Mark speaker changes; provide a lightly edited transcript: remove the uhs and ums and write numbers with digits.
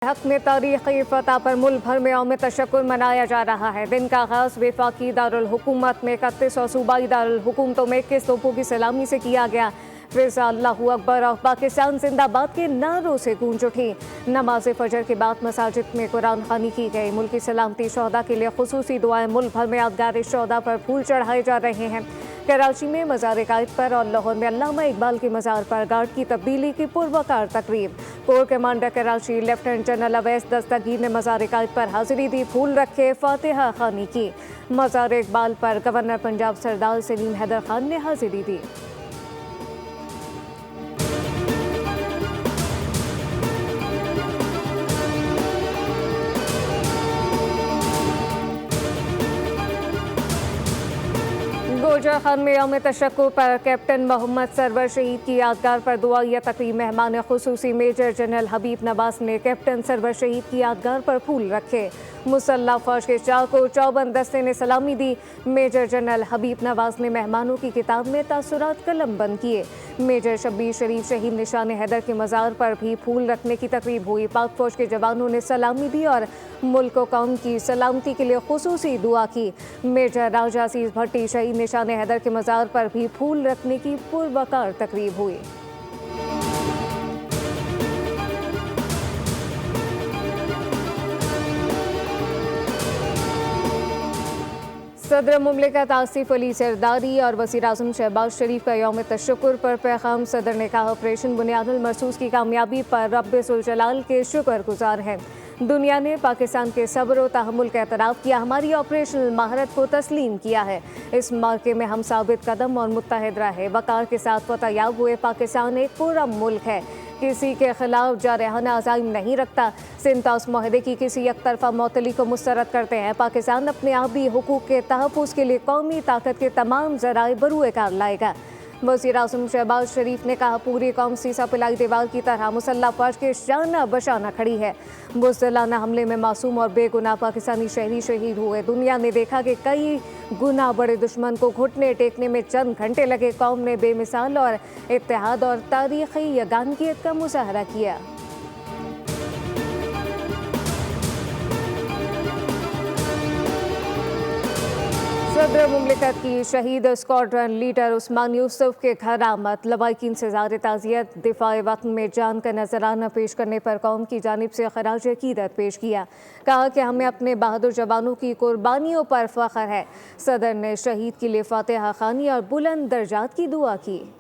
Speaker 1: हक में तारीखी फतह पर मुल्क भर में यौम तशक्कुर मनाया जा रहा है। दिन का आगाज वफाकी दारुल हुकूमत में 31 और सूबाई दारुल हुकूमतों में 21 तोपों की सलामी से किया गया। फिर अल्लाहू अकबर और पाकिस्तान जिंदाबाद के नारों से गूंज उठी। नमाज फजर के बाद मसाजिद में कुरान खानी की गई। मुल्क की सलामती शोहदा के लिए खुसूसी दुआएं। मुल्क भर में यादगार शोहदा पर फूल चढ़ाए जा रहे हैं। कराची में मज़ार कायद पर और लाहौर में अल्लामा इकबाल के मज़ार पर गार्ड की तब्दीली की पुरवकार तकरीब। Corps commander Karachi lieutenant general Awais Dastgir ने मज़ार कायद पर हाजिरी दी, फूल रखे, फातिहा खानी की। मज़ार इकबाल पर गवर्नर पंजाब सरदार सलीम हैदर खान ने हाजिरी दी। गोजर खान में यौम तशक्कुर पर कैप्टन मोहम्मद सरवर शहीद की यादगार पर दुआइया तकरीब। मेहमान खुसूसी मेजर जनरल हबीब नवाज ने कैप्टन सरवर शहीद की यादगार पर फूल रखे। मुसल्ला फौज के चाको चौबंद दस्ते ने सलामी दी। मेजर जनरल हबीब नवाज ने मेहमानों की किताब में तासुरात कलम बंद किए। मेजर शब्बीर शरीफ शहीद निशान हैदर के मज़ार पर भी फूल रखने की तकरीब हुई। पाक फौज के जवानों ने सलामी दी और मुल्क व कौम की सलामती के लिए खुसूसी दुआ की। मेजर राजा अजीज भट्टी शहीद निशान हैदर के मज़ार पर भी फूल रखने की पुरवकार तकरीब हुई। सदर मुमलिकत आसिफ अली जरदारी और वज़ीर आज़म शहबाज शरीफ का यौम तशक्कुर पर पैगाम। सदर ने कहा, ऑपरेशन बुनियादुल मरसूस की कामयाबी पर रब्बुल जलाल के शुक्रगुजार हैं। दुनिया ने पाकिस्तान के सब्र व तहम्मुल का एतराफ़ किया, हमारी ऑपरेशनल महारत को तस्लीम किया है। इस मार्के में हम साबित कदम और मुत्तहिद रहे। वक़ार के साथ फतहयाब हुए। पाकिस्तान एक पूरा मुल्क है, किसी के खिलाफ जारहाना अज़ाइम नहीं रखता। सिंतास माहदे की किसी एक तरफा मौतली को मुस्तरद करते हैं। पाकिस्तान अपने आबी हुकूक के तहफ़्फ़ुज़ के लिए कौमी ताकत के तमाम ज़राए बरूए कार लाएगा। वज़ीर आज़म शहबाज शरीफ ने कहा, पूरी कौम सीसा पिलाई दीवार की तरह मुसल्लह फौज के शाना बशाना खड़ी है। बुज़दिलाना हमले में मासूम और बेगुनाह पाकिस्तानी शहरी शहीद हुए। दुनिया ने देखा कि कई गुना बड़े दुश्मन को घुटने टेकने में चंद घंटे लगे। कौम ने बेमिसाल और इत्तेहाद और तारीख़ी यगानगियत का मुज़ाहरा किया। सदर मुमलिकत की शहीद स्क्वाड्रन लीडर उस्मान यूसुफ के घर आमद। लवाकिन से ज़ाहिर ताज़ियत। दिफ़ाए वतन में जान का नजराना पेश करने पर कौम की जानिब से खराज अकीदत पेश किया। कहा कि हमें अपने बहादुर जवानों की कुर्बानियों पर फ़ख्र है। सदर ने शहीद के लिए फातिहा खानी और बुलंद दर्जात की दुआ की।